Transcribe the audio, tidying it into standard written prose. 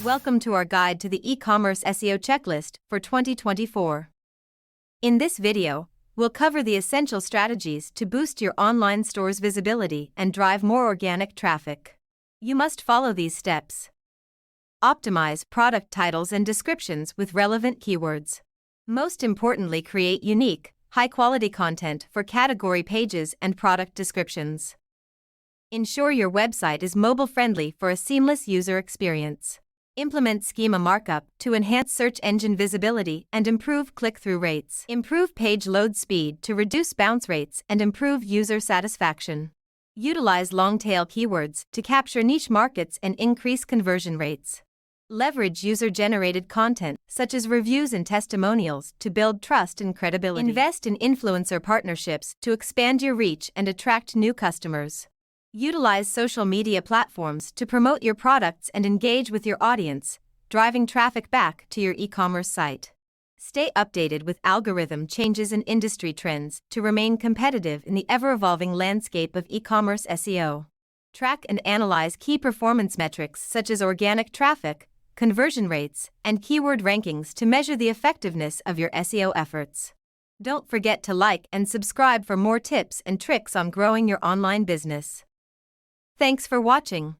Welcome to our guide to the e-commerce SEO checklist for 2024. In this video, we'll cover the essential strategies to boost your online store's visibility and drive more organic traffic. You must follow these steps. Optimize product titles and descriptions with relevant keywords. Most importantly, create unique, high-quality content for category pages and product descriptions. Ensure your website is mobile-friendly for a seamless user experience. Implement schema markup to enhance search engine visibility and improve click-through rates. Improve page load speed to reduce bounce rates and improve user satisfaction. Utilize long-tail keywords to capture niche markets and increase conversion rates. Leverage user-generated content, such as reviews and testimonials, to build trust and credibility. Invest in influencer partnerships to expand your reach and attract new customers. Utilize social media platforms to promote your products and engage with your audience, driving traffic back to your e-commerce site. Stay updated with algorithm changes and industry trends to remain competitive in the ever-evolving landscape of e-commerce SEO. Track and analyze key performance metrics such as organic traffic, conversion rates, and keyword rankings to measure the effectiveness of your SEO efforts. Don't forget to like and subscribe for more tips and tricks on growing your online business. Thanks for watching.